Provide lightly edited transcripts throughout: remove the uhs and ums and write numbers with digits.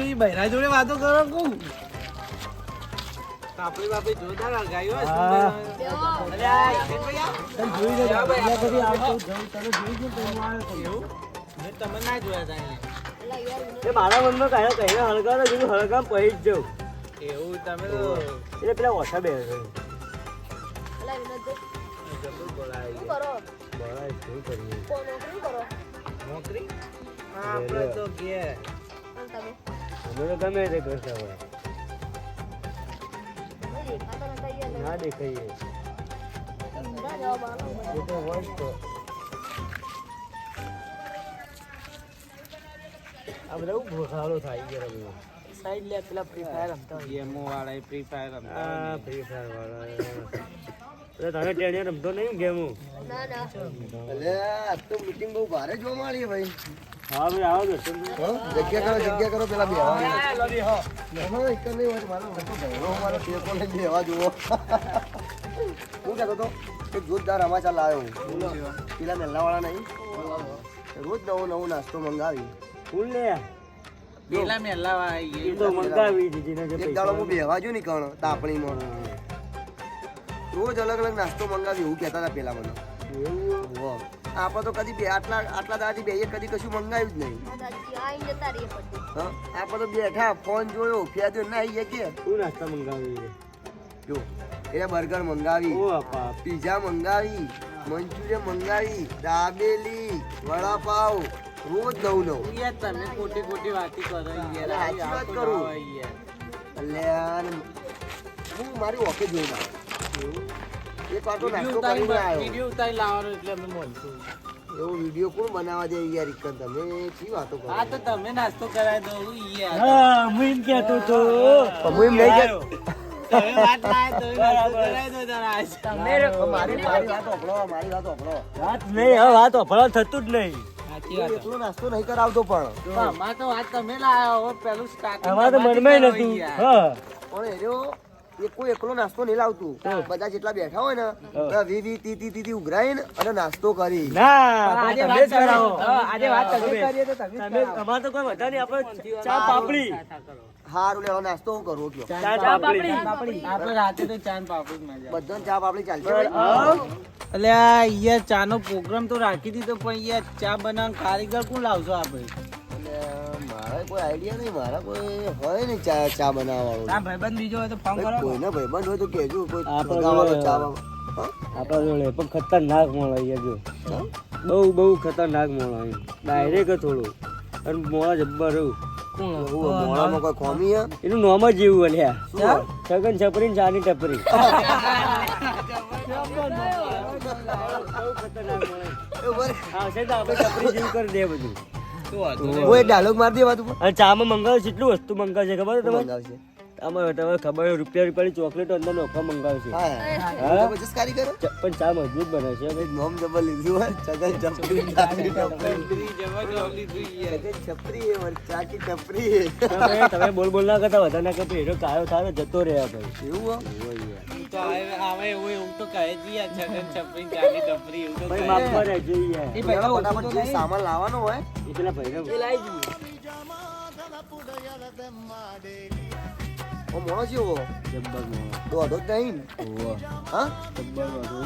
ભાઈ બૈરા જોડે વાતો કરો કુ આપણી બાપે જોરદાર ગાયો તને જોઈ લે ભાઈ કદી આવતો જવું તને જોઈ ગયો તો હું આવ્યો તો એવું મેં તમને ના જોયા તા એ મારા મનમાં કાયો કહીને હળગાવો જેવું હળગામ પહી જ જાઉં એવું તમે તો એટલે પેલા ઓછા બે અલા વિનોદ જબર બોલાય શું કરો બોલાય શું કરીએ નોકરી કરો નોકરી હા આપણે તો કે તમે અમે તો ગમે તે કરતા હોય ના દેખાઈએ એ તો હોય તો આ બધા ભોસાલો થાય ગયા સાઈડ લે પેલા ફ્રી ફાયર રમતા હોય ગેમો વાળા ફ્રી ફાયર રમતા હા ફ્રી ફાયર વાળા તને ટેણિયા રમતો નહીં ગેમો ના ના એટલે આ તો મીટિંગ બહુ ભારે જોવા મળી ભાઈ હા ભાઈ આવો જગ્યા કરો પેલા બેહવા લોબી હો ના એક નહીં હોય મારો મોટો ભેરો મારો ટેકો લઈને બેહવા જુઓ હું કહેતો તો કે જોરદાર સમાચાર લાવ્યો પેલા મેલ્લા વાળા નહીં રોજ નવો નાસ્તો મંગાવી ફૂલ લે પેલા મેલ્લા વાળા એ તો મંગાવી દીધી ને એક દાડો હું બેહવા જો ની કણ તાપણીમાં રોજ અલગ અલગ નાસ્તો મંગાવી એવું કહેતા હતા પેલા મને એવું આપણે તો કદી આટલા દાડાથી બે કદી કશું મંગાવ્યું જ નહીં આપણે તો બેઠા ફોન જોયો ફેદ્યો ના આવી કે શું નાસ્તા મંગાવી જો એટલે બર્ગર મંગાવી પીઝા મંગાવી મંચુરિયન મંગાવી દાબેલી વડાપાવ રોજ નવું તમે ખોટી વાતી કરો સાચી વાત કરું એટલે હું મારી ઓકે જોઈ એક વાર તો નાસ્તો કરીને આવ્યો વિડિયો ઉતારી લાવવાનો એટલે અમે મળશું એવો વિડિયો કોણ બનાવવા દે યાર ઇકન તમે કી વાતો કરો આ તો તમે નાસ્તો કરાવી દો યાર હા હું એમ કહેતો તો હું એમ નહીં કહેતો તમે વાત લાય તો કરાવી દો જરા તમે મારી વાત ઓપળો વાત નહીં હવે વાત ઓપળો થતું જ નહીં સાચી વાત એટલો નાસ્તો નહીં કરાવતો પણ અમાર તો વાત તમે લાયો પેલું સ્ટાર્ટ અમાર તો મનમાં નતું હા પણ એરો કોઈ એકલો નાસ્તો નહીં લાવતું બધા જેટલા બેઠા હોય ને વી તી ઉઘરાઈ ને અને નાસ્તો કરી આજે વાત તમે કરીએ તો તમે અમાર તો કોઈ વધારે નહીં આપણે ચા પાપડી હારું લેવા નાસ્તો હું કરું કયો ચા પાપડી આપણે રાતે તો ચા પાપડી મજા બધાને ચા પાપડી ચાલશે એટલે યાર ચા નો પ્રોગ્રામ તો રાખી દીધો પણ યાર ચા બનાવવાનો કારીગર કોણ લાવશો આપણે મારા કોઈ આઈડિયા નહીં મારા કોઈ હોય ને ચા બનાવવા વાળો ભાઈબંધ બીજો હોય તો ફોન કરો કોઈને ભાઈબંધ હોય તો કહેજો કોઈ લગાવવાનો ચા આપણા જોડે પણ ખતરનાક મોળો અહીંયા જો બહુ ખતરનાક મોળો ડાયરેક્ટ થોડું અને મોળા જબ્બર મોળામાં કોઈ ખોમી એનું નામ જ જેવું અલ્યા છગન છપરી ને ચાની ટપરી આવશે તો આપણે ટપરી જેવું કરી દે બધું ડાયલોગ માર દે વાત ચામાં મંગાવે કેટલું વસ્તુ મંગાવશે ખબર છે તમને તમે ખબર રૂપિયાની ચોકલેટ અંદર નોખા મંગાવશે પણ ચા મજબૂત બને છે નોમ ડબલ લીધું હોય છગન છપરી તમે બોલ ના કરતા વધારે ના કરતા એનો કાયો થાય જતો રહ્યા ભાઈ એવું આવે એવું તો કહે જ છગન છપરી ચાની ટપરી એવું તો ભાઈ માફમાં રહેજો યાર એ પહેલા ફટાફટ જે સામાન લાવવાનો હોય એ પેલા ભાઈને લાવી દીધું ઓ મોણો છે ઓ જબ્બર મોણો તો અડો જ નહીં ઓ હા જબ્બર અડો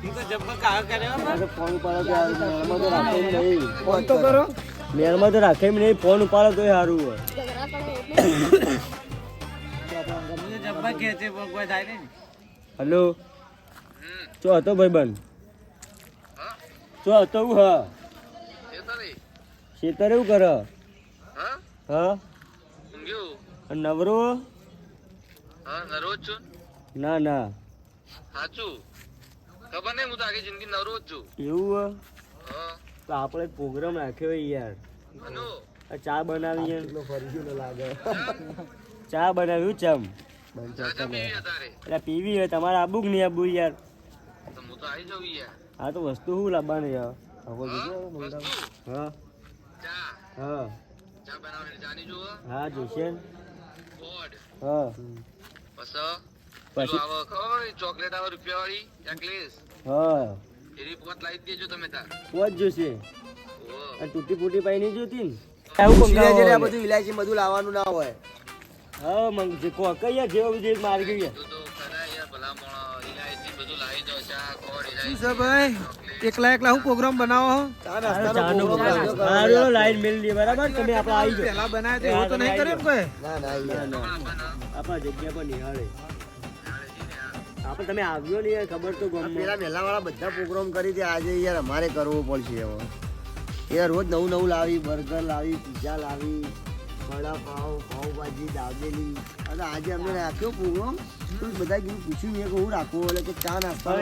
ઈ તો જબ્બર કા કરે મને ફોન ઉપાડો કે મેલમાં તો રાખે નહીં ફોન તો કરો મેલમાં તો રાખે નહીં ફોન ઉપાડો તોય સારું હોય જબ્બર કે છે કોઈ થાય નહીં હેલો ચો હતો ભાઈબંધ ચો હતો હું હા શેતર એવું કરે હા નવરો નરો જ છું ના સાચું ખબર નહીં હું તો આખી જિંદગી નવરો જ છું એવું તો આપણે પ્રોગ્રામ રાખ્યો યાર ચા બનાવી લાગે ચા બનાવ્યું ચમ એટલે પીવી હોય તમારે આબુ કે નહીં આબુ યાર હું તો આવી જાઉં યાર હા તો વસ્તુ શું લાવવાની યાર હા હા ચા બનાવવાની જાની જુઓ હા જોશે ફોર્ડ હા પછી આવો ખબર ચોકલેટ આવે રૂપિયા વાળી એકલીસ હા એની પોત લાવી દેજો તમે તાર પોત જોશે અને તૂટી ફૂટી પાઈ નહીં જોતી ને એટલે આ બધું ઇલાયચી બધું લાવવાનું ના હોય. હા મંગજી કો કઈ જેવો બીજું મારી ગઈ તું તો ખરા યાર ભલામણ ઇલાયચી બધું લાવી દો ચા ગોળ શું ઇલાયચી છે ભાઈ એકલા હું પ્રોગ્રામ બનાવો હો? ચા નાસ્તાનો ચાનો પ્રોગ્રામ સારું લાઈન મેળ લી બરાબર તમે આપણે આવી જાઓ પેલા બનાવ્યો તો એવો તો નહીં કર્યો ને કોઈ? ના ના યાર. આપણા જગ્યા પર નિહાળે આપણે તમે આવ્યો નહીં યાર ખબર તો ગમ પેલા મેલાવાળા બધા પ્રોગ્રામ કરી દે, આજે યાર અમારે કરવું પડશે હવે. યાર રોજ નવું નવું લાવી, બર્ગર લાવી, પિઝા લાવી, વડાપાવ, પાવભાજી, દાબેલી. અને આજે અમને રાખ્યો પ્રોગ્રામ. તો બધા કીધું પૂછ્યું મેં કે હું રાખવું એટલે કે ચા નાસ્તા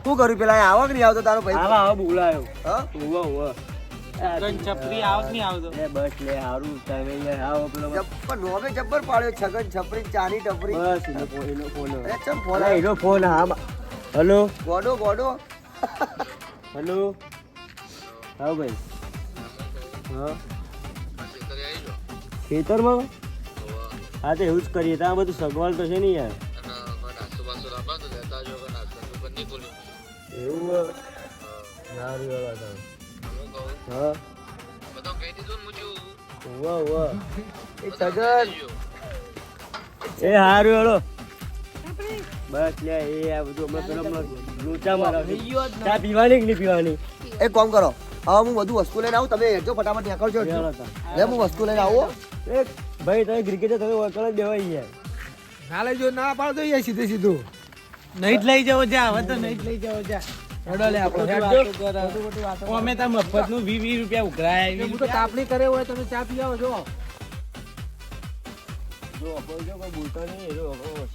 શું કર્યું પેલા અહીં આવો કે નહીં આવતો તારો ભાઈ? આવા બોલાયો હા ઓવા છપરી આવત નહીં આવતો. એ બસ લે હારું તમે યાર આવો પેલો જબ્બર નોમે જબ્બર પાડ્યો છગન છપરી ચાની ટપરી. બસ એનો ફોન એ ચમ ફોન અરે એનો ફોન હા હેલો ગોડો ગોડો. હેલો હા ભાઈ હા કરી આવી જો ખેતરમાં હા તો એવું જ કરીએ ત્યાં બધું સગવડ તો છે ને યાર અને કોઈ નાસ્તો બાસ્તો લાવવા તો લેતા જો કે નાસ્તો તો બંને બોલ્યું એવું સારું વાળા તમે હું કહું હા બધા કહી દીધું ને મુજુ વાહ વાહ એ છગન એ હારું હેલો બસ લે એ આ બધું અમે પેલા લોચા મારા ચા પીવાની કે નહીં પીવાની એક કામ કરો, હવે હું બધું વસ્તુ લઈને આવું, તમે હેઠો ફટાફટ નીકળજો. ચાલો તા. લે હું વસ્તુ લઈને આવું. એ ભાઈ તમે ક્રિકેટ તમે વકલ જ દેવાય યાર ના લઈ જો ના પાડતો યાર સીધે સીધું. નહીં જ લઈ જાવ જા, હવે તો નહીં જ લઈ જાવ જા. હેડો લે આપણે અમે તો મફતનું 20 રૂપિયા ઉઘરાય. હું તો કાપણી કરે હોય તમે ચા પી આવો જો. જો કોઈ બોલતા નહીં એ જો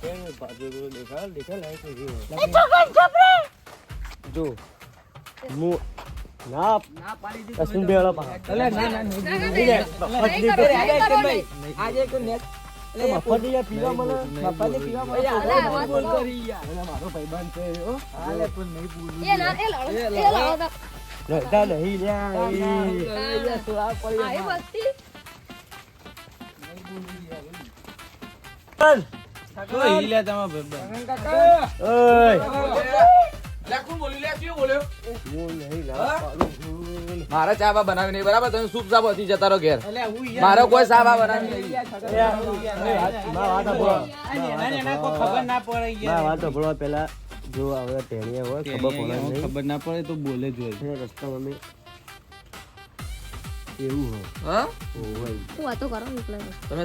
છે ને બાજુ દેખાય લાયક જો હું ના કશું બેળા પા અલે ના ના નહીં. આજે એક નેટ મફતી યાર પીવા મને મફતે પીવા મળે. બોલ કરી યાર. મારો ભાઈબંધ છે હો. હાલે પણ નહીં બોલું. રહેતા નહીં લ્યા લે તમારો ભાઈબંધ. મારા ચા બા બનાવી નહીં બરાબર તમે સૂપ સાપ હતી જતા રહો ઘેર અલે હું યાર મારો કોઈ ચા બા બનાવી નહીં ખબર ના પડે યાર. વાત ભળવા પેલા જો હવે ટેણીયા હોય ખબર પડે નહીં ખબર ના પડે તો બોલે જ હોય. રસ્તામાં અમે એવું હા હોય તમે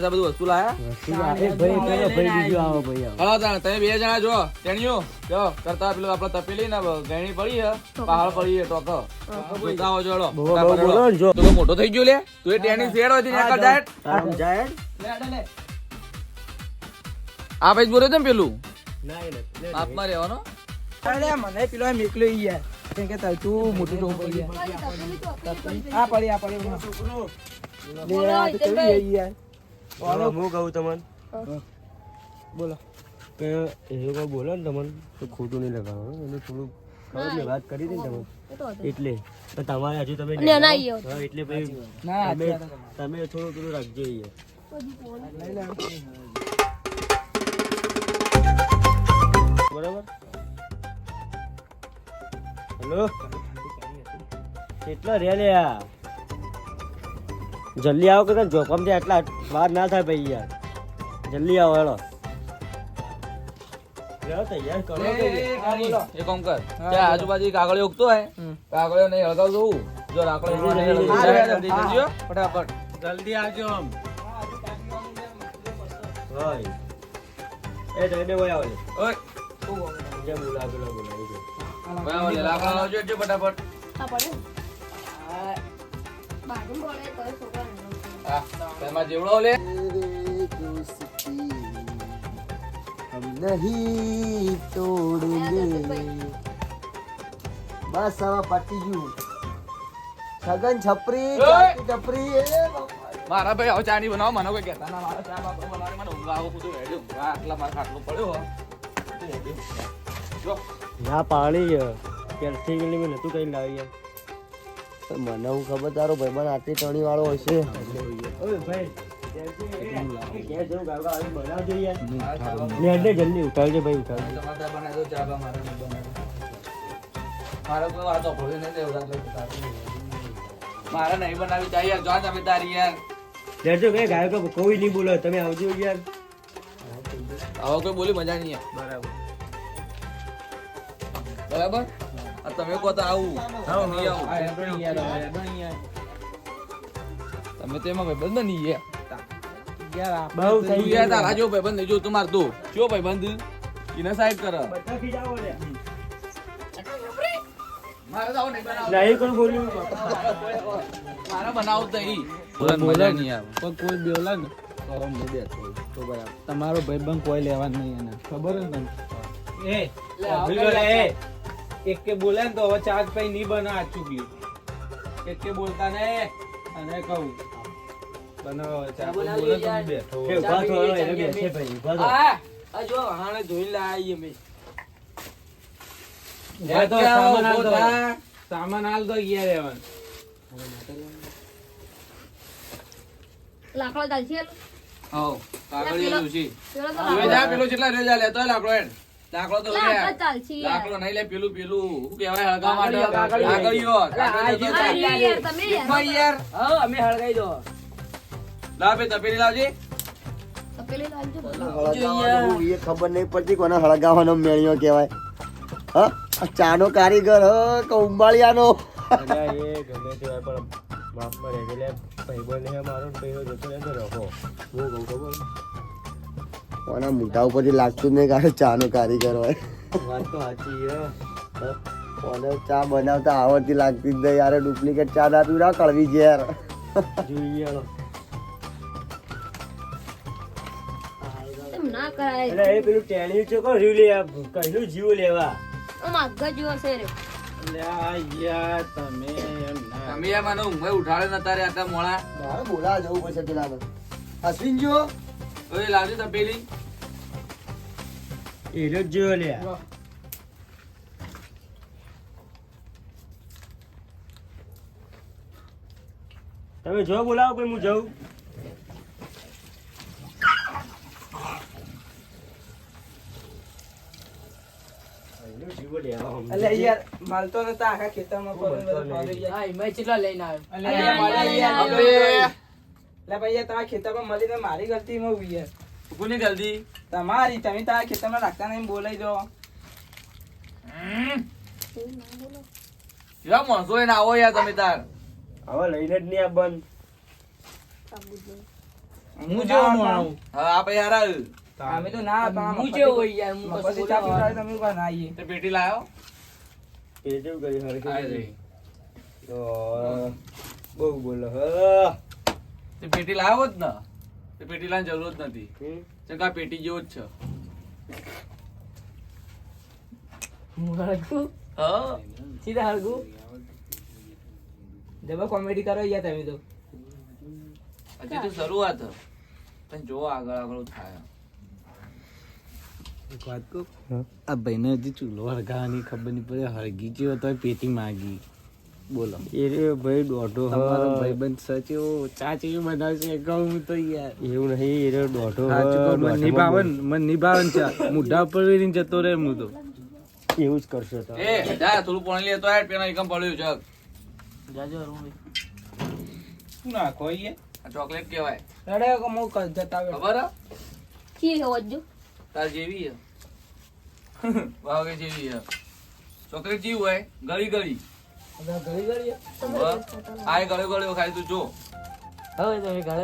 આ બધું વસ્તુ લાયા ભાઈ પેલો ભાઈ બીજો આવો ભાઈ આવો હલો તાણ તમે બે જણા જો ટેણીઓ જો કરતા પેલું આપણે તપેલી ને ગેણી પડી હે પહાડ પડી હે ટોક બોલતા હો જોડો બોલો જો તું તો મોટો થઈ ગયો લે તું એ ટેણી શેડ હોય ત્યાં કર જાય આમ જાય આ ભાઈ બોલે તેમ પેલું ના આપમાં રહેવાનો અરે મને પેલો એમ એકલો યાર કેમ કે તું મોટું તો પડી આ પડી લે આ તો કેવી યાર. હું કહું તમને બોલો કે એવું કોઈ બોલો ને તમને તો ખોટું નહીં લગાવો એને થોડું ખબર મેં વાત કરી હતી ને તમે એટલે તો તમારે હજુ તમે હા એટલે ભાઈ ના તમે થોડું પેલું રાખજો યાર બરાબર હેલો કેટલો રે લ્યા જલ્દી આવો કે જોખમ છે આટલા વાર ના થાય ભાઈ યાર જલ્દી આવો હેલો તૈયાર કરો એ કામ કર ત્યાં આજુબાજુ કાગળિયો ઉગતો હોય કાગળિયો નહીં હળગાવ દઉં જો લાકડો ફટાફટ જલ્દી આવજો આમ. હોય એ જઈને હોય આવે ઓય જે બોલાવેલો બોલાવી દે બરાબર લે, લાકડો લાવજો એટલે ફટાફટ હા તેમાં જેવડો લે हम नहीं तोड़ेंगे. બસ હવે પટી ગયું. છગન છપરી ચાટી ટપરી એ બાપા. મારા ભાઈ હવે ચા નહીં બનાવો મને કોઈ કહેતા ના મારા ચા બાપા બનાવી મને ઊંઘ આવો બધું હેડ્યું આટલા મારા ખાટલો પડ્યો જો ના પાણી કેલ્સી ગલી મેં નતું કઈ લાવી યાર મને હું ખબર તારો ભાઈબંધ આટલી ટણી વાળો હશે. ઓય ભાઈ જલ્દી ઉતારજો ભાઈ ઉતારજો તમારે બનાવી દો ચા બા મારે નહીં બનાવી મારે કોઈ વાતો ભોળી નહીં દેવું મારે નહીં બનાવી ચાહી યાર, જો તમે તારી યાર. લેજો કે ગાયકો કોઈ નહીં બોલો, તમે આવજો યાર. હવે કોઈ બોલી મજા નહીં આવે. બરાબર આ તમે કહો તો આવું નહીં આવું. તમે તો એમાં ભાઈબંધ નહીં યાર. બહુ તું યાર તારા જો ભાઈબંધ નહીં જો તું માર તું જો ભાઈબંધ એને સાઈડ કર. બધા ખીજાવો લે. મારે તો આવું નહીં બનાવવું. નહીં કોણ બોલ્યું? મારે બનાવવું તો ઈ. મજા નહીં આવે. પણ કોઈ બોલે ને તો હું બેઠો તો બરાબર. તમારો ભાઈબંધ કોઈ લેવા નહીં એને ખબર જ ને એ એક કે બોલે ને તો હવે ચાર્જ પૈ નહીં બના આ ચૂકલી એક કે બોલતા ને અને કહું બનાવો ચા બોલે તો હું બેઠો કે ઉભા થો, એને બેસે ભાઈ, ઉભા થો. આ જો હાણે ધોઈ લાવી અમે. ઉભા તો સામાન હાલ દો. સામાન હાલ દો યાર એવન લાકડો ચાલશે હાઉ કાગળિયા છે. પેલો તો તું જા પેલો જેટલા રેજા લેતો હોય લાકડો એન. લાકડો તો લે. લાકડો ચાલશે યાર. લાકડો નહીં લે પેલું શું કહેવાય હળગા માટે કાગળિયો. અરે યાર તમે યાર યાર લા બે તપેલી લાવજે. તપેલી લાવજો હળગાવાનું એ ખબર નહીં પડતી કોને હળગાવાનો મેળિયો કહેવાય. હા આ ચાનો કારીગર હ કે ઉંબાળિયાનો. અલ્યા એ ગમે તે હોય પણ માફમાં રહેજો લે. ભાઈબંધ હે મારો ને ભાઈઓ જતો રહે તો રહો. હું કહું ખબર? કોના મોઢા ઉપરથી લાગતું જ નહીં કે આ ચાનો કારીગર હોય. વાત તો સાચી હે. કોને ચા બનાવતા આવડતી લાગતી જ નહીં યાર. ડુપ્લિકેટ ચા ના પીવડા કળવી છે યાર. જોઈએ હાલો. એમ ના કરાય એટલે એ પેલું ટેણિયું છે કોણ રહ્યું લે આ કઈનું જીવ લેવા. આમ આગળ જેવો છે રે લ્યા યાર તમે એમ ના તમે યાર મને ઊંઘે ઉઠાડે ન તારે આટલા મોડા. મારે બોલાવા જવું પડશે પેલા પર. અશ્વિન જો ઓય લાવજે તપેલી. એનો જ જોયો લે. તમે જો બોલાવો કોઈ હું જાઉં. એનો જીવ લેવા આમ. અલે યાર માલતો નતા આખા ખેતરમાં પડ્યો બધો ફાડી ગયા. અબે લે ભાઈ યાર તમારા ખેતરમાં મળીને મારી ગલતીમાં ઉભી યાર કોની ગલતી? તમારી તમે તારા ખેતરમાં રાખતા નહીં બોલાઈ દો યા માણસો એને આવો યાર તમે તાર. હવે લઈને જ નહીં આ બંધ. હું જેવો માણું હા આપે યાર આવ. અમે તો ના હું જેવો યાર હું પછી ચા પીવડાવે તમે કોઈ ના આવીએ તે પેટી લાયો. એ જેવું કરી આ હરખી રહી. તો બહુ બોલો હ. તે પેટી લાવ્યો જ ને તે પેટી લાવવાની જરૂર જ નથી. ચકા પેટી જેવો જ છે. હા સીધા હળગું જબર કોમેડી કરો યાર તમે તો હજી તો શરૂઆત છે. પણ જો આગળ આગળ થાય. એક વાત કહું આ ભાઈને હજી ચૂલો હળગાવાની ખબર નહીં પડે હળગી ગયો તો પેટી માગી બોલો એ રે ભાઈ દોઢો હ. તમારો ભાઈબંધ સચ્યો ચા ચેવી બનાવશે કહું તો યાર એવું નહીં એ રે દોઢો હ. સાચું કહું, મને નિભાવન ચા મુઢા ઉપર વેરીને જતો રહે હું તો એવું જ કરશો તો. એ જા થોડું પાણી લેતો આય પેલા એકમ પડ્યું જગ. શું નાખો યાર આ ચોકલેટ કહેવાય. રડે મો જતા ખબર હે? કી હોજો તાર જેવી હે. વાગે જેવી હે. ચોકલેટ જેવી હોય ગળી ગળી. ઘડી ઘડી આય ગળે ગળે ખાય તું જો. હવે તમે ઘરે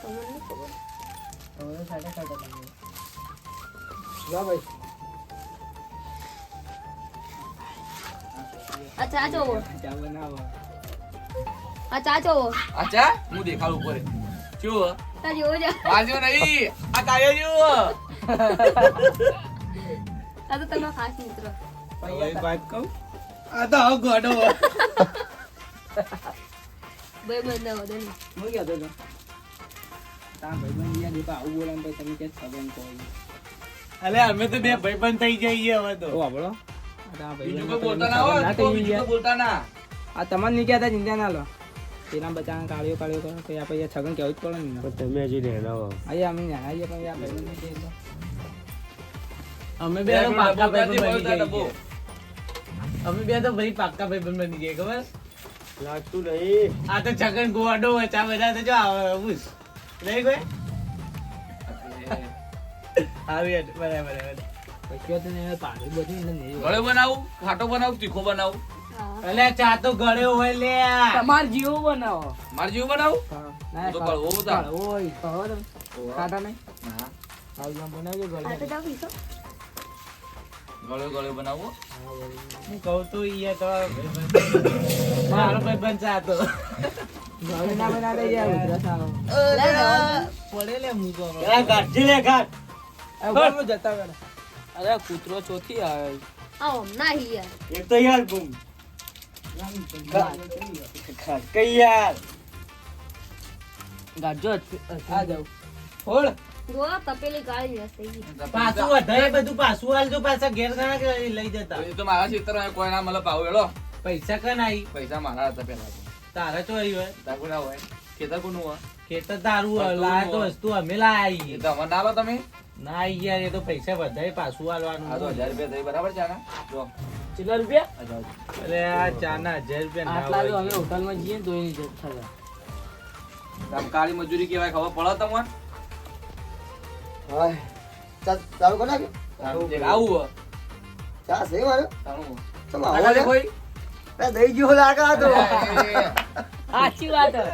તમને નહીં ખબર જા ભાઈ આ ચા જોવો ચા બનાવો આ ચા જોવો અચ્છા હું દેખાડું ઉપર જો તા જોવો જા વાજો નહીં આ કાયો જો. આ તો તમારો ખાસ મિત્ર હવે એક વાત કહું આ તો હવે ગોડો બે બંધ વધે નહીં હું કહેતો હતો તા ભાઈબંધ યાર દેખો આવું બોલાને તો તમે કે સબન કહો અલે અમે તો બે ભાઈબંધ થઈ જઈએ હવે તો ઓ આપણો બીજું કોઈ બોલતા ના હોય બીજું કોઈ બોલતા ના. આ તમારે નહીં કહેતા ચિંતા ના લો તેના બચારા કાળીઓ કાળીઓ કરો તો આપણે યાર છગન કહેવું જ પડે ને પણ તમે હજી રહેના હો. અહીંયા અમે નાના છીએ પણ યાર ભાઈબંધ નહીં કહેતા અમે બે તો પાક્કા ભાઈબંધ બની અમે બે તો ભાઈ પાક્કા ભાઈબંધ બની ગયા ખબર લાગતું નહીં. આ તો છગન ગોડો વચા બધા તો જો આવે બુસ નહીં કોઈ આવી હેડ. બરાબર ગળ્યો બનાવું, ખાટો બનાવું, તીખો બનાવું, અલે ચા તો ગળ્યો હોય લે. માર જેવું બનાવું. હું તો કડવો ઉતાર. ના. ગળ્યો બનાવું. હું કહું તો ઈ તો મારો ભાઈબંધ ચા તો પડે લે હું તો આ ગાંઠી લે ગાંઠ. અરે કૂતરો ચોથી આવે. આ હમણાં હી યાર. એક તો યાર ગુમ કઈ યાર જો તપેલી ગાળી જશે ઈ. પાછું વધારે બધું પાછું હાલજો. પાછા ઘેર ઘણા કે લઈ જતા એ તો મારા ક્ષેત્રમાં કોઈ ના મળે પાવ એલો. પૈસા કન આઈ પૈસા મારા હતા પેલા તો. તારા તો આવી હોય તાકુ ના હોય. ખેતર કોનું હોય? ખેતર તારું હોય. લાયા તો વસ્તુ અમે લાયા એ તો અમને ના લો તમે. ના યાર એ તો પૈસા વધારે પાછું હાલવાનું. આ તો 1000 રૂપિયા થઈ બરાબર છે ને? જો કેટલા રૂપિયા? 1000. અરે આ ચાના 1000 રૂપિયા ના હોય. હોટલમાં જઈએ તો એની જરૂર થાય. આમ કાળી મજૂરી કેવાય ખબર પડે તમને? હા ચાલ ચાલુ કર નાખ. જે આવું હોય. ચા છે મારે તાણું. તમે આ આવો કાલે ને કોઈ? એ દઈ ગયો લાગે આ તો સાચી વાત હે.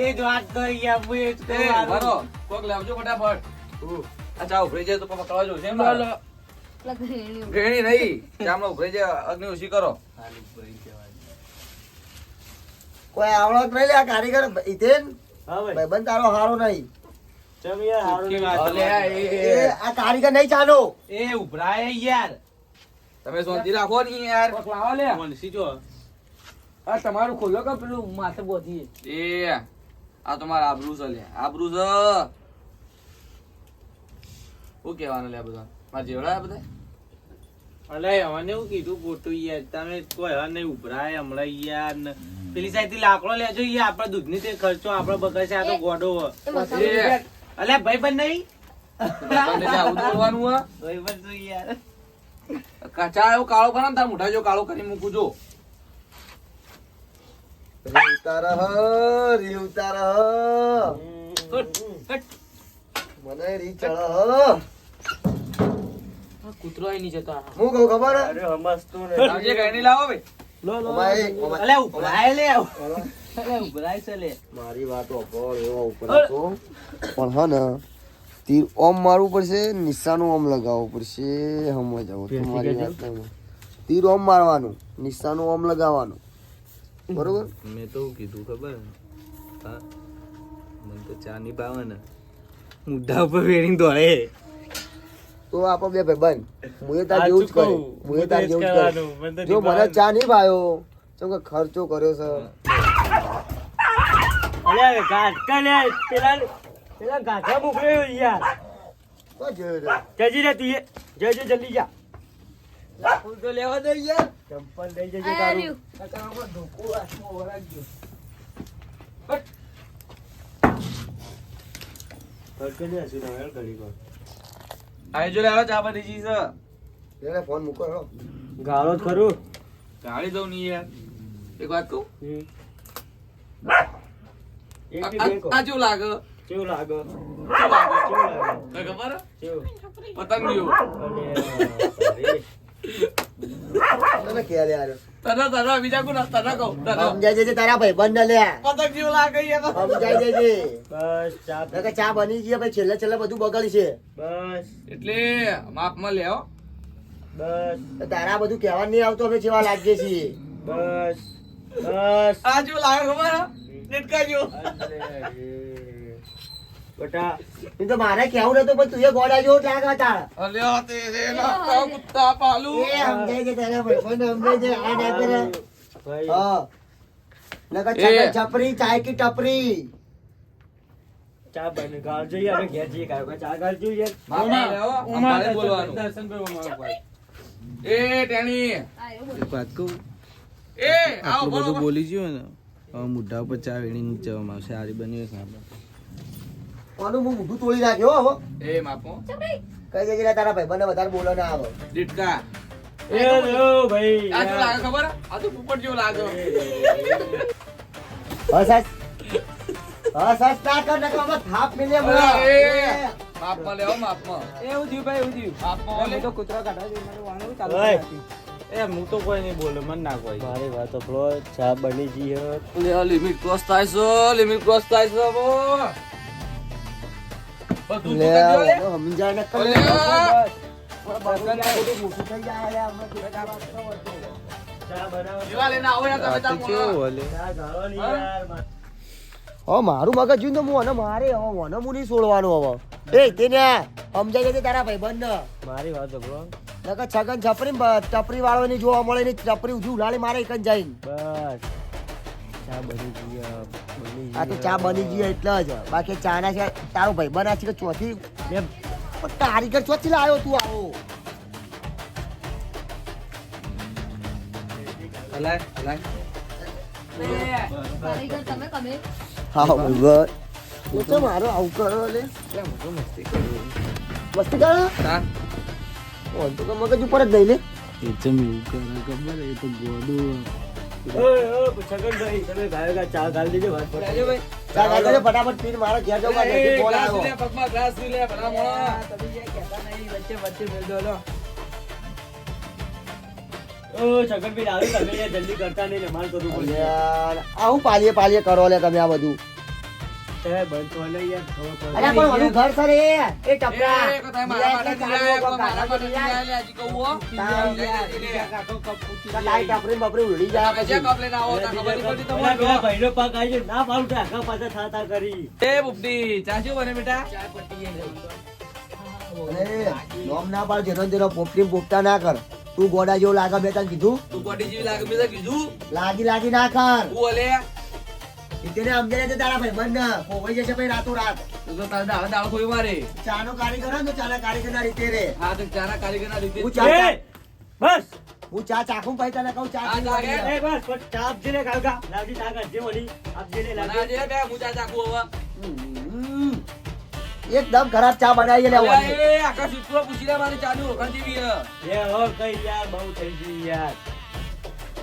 એ જ વાત તો યાર હું એ જ એ કહું. મારો કોક લાવજો ફટાફટ. આ ચા ઉભરી જાય તો પપ્પા કરવા જો છે એમ લાલો. લગન ઘેણી નહીં. ચામનો ઉભરી જાય અગ્નિ ઉસી કરો. કોઈ આવડો જ નહીં લે આ કારીગર ઈતેન હા ભાઈ ભાઈબંધ તારો હારો નહીં. ચમ યાર હારું નહીં. અલે આ એ આ કારીગર નહીં ચાલો. એ ઉભરાય યાર. તમે શાંતિ રાખો ને યાર. લાવો લે. વંશી જો આ તમારું ખોલો કે પેલું માથે બોધી. એ આ તમારા આબરૂ છે લે. આબરૂ છે. શું કહેવાનું લે બધા? મારા જેવડા બધા? અલે હવે એવું કીધું ખોટું યાર. તમે કોઈ હવે નહીં ઉભરાય હમણાં યાર ને. પેલી સાઈડ થી લાકડો લેજો યાર. આપડે દૂધ ની તે ખર્ચો આપડે બગડશે. આ તો ગોડો હો. એ અલે ભાઈ પણ નહીં તમને જે આવું બોલવાનું હોય? ભાઈ પણ તો યાર. ચા એવો કાળો કરે ને તાર મોઢા જો કાળો કરી મૂકું જો. રીવતા રહ રીવતા રહ મને રી ચડ કૂતરો અહીં નીચે તો હું કહું ખબર હે? અરે સમજતું નહીં. આવજે કઈ નહીં લાવો ભાઈ. અમારે- અલે ઉભરાય લે. અલે ઉભરાય છે લે. મારી વાત વાપર એવો ઉપર હતો પણ હા ને તીર ઓમ મારવું પડશે નિશાનું ઓમ લગાવવું પડશે સમજ આવો તમારી વાત નહીં. તીર ઓમ મારવાનું નિશાનું ઓમ લગાવવાનું બરોબર. મેં તો કીધું ખબર હા મને તો ચા નહીં ભાવે ને મુદ્દા ઉપર વેરીને દોડે. તો આપણે બે ભાઈ બંધ હું એ તાર જેવું જ કરું હું એ તાર જેવું જ કરું. જો મને ચા નહીં ભાયો ચમ કે ખર્ચો કર્યો છે અલે ગાંઠ લે પેલા ગાંઠા મોકલ્યો યાર. તો જોયો જજી રે તું જજે જલ્દી જા. ફૂલ તો લેવા દે યાર. ચંપલ લઈ જજે આ તારું. રહ્યું. ખર્ચો નહીં હશે તમે ઘડી વાર. આઈ જો લેવા ચા બની જી છે. એને ફોન મૂકો હેડો. ગાળો જ ખરું. ગાળી દઉં નહીં યાર. એક વાત કહું એક થી બે કહો. આ કેવું લાગે? કેવું લાગે? તને ખબર હે? કેવું? પતંગ જેવું. તને ક્યારે આવ્યો તને બીજા કોણ તને કહું તને સમજાઈ જજે તારા ભાઈબંધ ને લે પતંગ જેવું લાગે યાર. સમજાઈ જજે બસ ચા નકર ચા બની ગઈ પછી છેલ્લે છેલ્લે બધું બગડી છે બસ એટલે માપમાં લે હો. બસ તો તારા બધું કહેવા નહીં આવતું અમે જેવા લાગીએ છીએ બસ બસ. આ જેવું લાગે ખબર હે? નેટકા જેવું. બેટા એ તો મારે કેવું નતું પણ તું એ ગોડા જેવો જ લાગે તાર અલ્યા તે રે ના કુત્તા પાલુ. એ સમજાઈ છે તારા ભાઈબંધ સમજાઈ છે આ ના કરે ભાઈ હા નકર એ. છપરી ચાય કી ટપરી ચા બને ગાળ જોઈએ આપણે ઘેર જઈએ કાંઈ ચા ગાળ જોઈએ માપમાં લે હો. અમારે બોલવાનું. દર્શન ભાઈ અમારો ભાઈ. એ ટેણી આ રહ્યું. એક વાત કહું એ આવો આટલું બોલો બધું બોલી ગયો ને હવે મુઢા ઉપર ચા વેણી નીચવામાં આવશે આરી બની હોય સાંભળ કોનું હું મોઢું તોડી નાખ્યો હો હવે એ માપો કઈ જગ્યાએ તારા ભાઈબંધ વધારે બોલો ના આવે ડીટકા એ લો ભાઈ આ શું લાગે ખબર? આ તો પોપટ જેવો લાગે. હસ ના કર નકર આમાં થાપ મિલે મને. માપમાં લેવો, માપમાં. એવું થયું ભાઈ, એવું થયું. માપમાં હું લે. તો કૂતરો કાઢવા જઈને મારું વાંધો ચાલુ ઓય. રાખી. હું તો કોઈ નહીં બોલે, મને ના કોઈ. મારી વાત આપણો ચા બની ગઈ હે. લે, લિમિટ ક્રોસ થાય છે, લિમિટ ક્રોસ થાય છે બો. બસ તું લે કરજો લે. સમજાય ને કર. લે. મોટું થઈ જાય લે, હમણાં તું ચા બનાવો. જેવા લઈને આવો યાર તમે તાર કેવું મોણો. હલે ચા ગાળવાની યાર. હવે મારું મગજ જોઈને તો હું મને મારે હવે મને હું નહીં છોડવાનું હવે. એ તેને સમજાઈ જશે તારા ભાઈબંધ મારી વાત આપણો નકર છગન છપરી ટપરી વાળો ની જોવા મળે ને ટપરી ઉધી ઉલાડી મારે એક જ જાય. બસ ચા બની ગઈ હે, બની આ તો ગઈ ચા હે. બની ગઈ એટલે જ બાકી ચા ના છે તારો ભાઈબંધ આ છે કે ચોથી બે પણ કારીગર ચોથી લાવ્યો તું આવો. હલાય, હલાય. કારીગર તમે કમે હા ભાઈબંધ એ તો મારો આવું કરો લે કેમ તો મસ્તી કરી? મસ્તી કરો તા તો મગજ ઉપર જ નહીં લે. એ ચમ એવું કરે ખબર એ તો ગોડું ઓય છગનભાઈ તમે ગાયો ચા ગાળી દેજો વાત પર. લેજો ભાઈ. ચા ગાડી ફટાફટ પીને મારો ઘેર જવા એ, નથી ફોન ગ્લાસ આવ્યો. લે, પગમાં ગ્લાસ લે, ભલા મોણા. તમે જે કહેતા નહીં, વચ્ચે વચ્ચે મેલ દો લો. ઓ છગનભાઈ આવી તમે યાર જલ્દી કરતા નહીં ને માલ કરવું પડશે. યાર આ હું પાલીએ કરો લે તમે આ બધું. સાહેબ બંધ તો લે યાર ખબર પડે. અરે પણ ઓલું ઘર સર એ ટપરા એ, કોઈ તારે મારા માટે નહીં આયા, કોઈ મારા માટે નહીં આયા, લે, હજી કહું હો. તાવ યાર, બીજા કાકો કપ પૂછી લે. તારી ટપરી બપરી ઉડી જાય તમે જે પછી કપ લઈને આવો, તા ખબર નહીં પડતી પેલા તમારે. ભાઈનો પાક આવી જાય ના પાડું તો આખા પાછા થાતા કરી. એ બુબડી, ચા શું બને બેટા? નોમ ના પાડ જેનો તેનો પોપટી પોપટા ના કર. તું ગોડા જેવું લાગે બે તને કીધું તું કોટી જેવી લાગે, મેં તો કીધું. લાગી ના કર. હું હલે. તેને સમજાય છે તારા ભાઈબંધ ખોવાઈ જશે પછી રાતો રાત. તું તો તારે દાડા દાડા ખોઈ મારે. ચાનો કારીગર હોય ને તો ચાના કારીગર ના રીતે રે. હા, તો ચાના કારીગરના રીતે હું જ. ચા એ, બસ હું ચા ચાખું પછી તને કહું ચા આ પીવાની લાગે. છે. એ બસ પણ ચા આપજે ને કાકા લાવજી ચા કાઢજે વળી આપજે ને બનાવજે લાવજે. બે, હું ચા ચાખું હવે. હમ. એકદમ ખરાબ ચા બનાવી લે અલ્યા, એ આખા સૂત્રો પૂછી લે, મારી ચાની ઓળખાણ જેવી હે. એ હો કઈ યાર બહુ થઈ ગઈ યાર.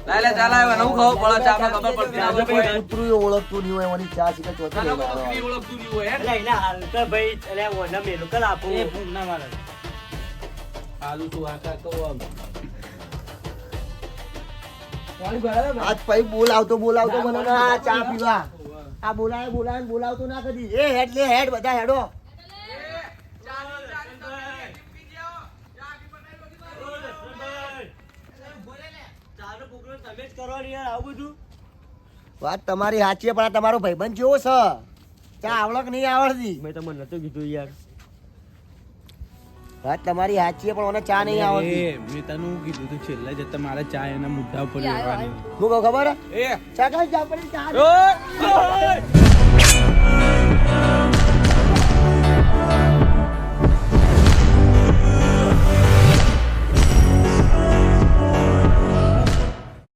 લાય લે, ચા લાય, નવું ખાવું પડે, ચામાં ખબર પડતી ના હોય કોઈ. કૂતરું એ ઓળખતું નહીં હોય એની ચા શીખે ચોથી ના, ના, લઈને કોઈ આવ્યો. બકરી ઓળખતું નહીં હોય, હે? એટલે એના હાલતા ભાઈ એટલે ઓના મેલું કલ આપું. એ ફોન ના મારે. આલુ તું આખા કહું આમ. પાણી ભરાવે આજ પછી બોલાવતો મને ના ચા પીવા. આ બોલાવતો ના કદી. એ હેડ લે હેડ બધા હેડો. ચાનો પ્રોગ્રામ તમે જ કરો ને યાર આવું બધું. વાત તમારી સાચી છે, પણ આ તમારો ભાઈબંધ કેવો છે? ચા આવડક નહીં આવડતી. મેં તમને નતું કીધું યાર. વાત તમારી સાચી છે, પણ મને ચા નહીં આવડતી. મેં તને હું કીધું તું છેલ્લા જતા મારા ચા એના મુદ્દા ઉપર આવ્યો, લેવાની હું કહું ખબર હે? એ ચા કઈ ચા પડી ચા ઓય!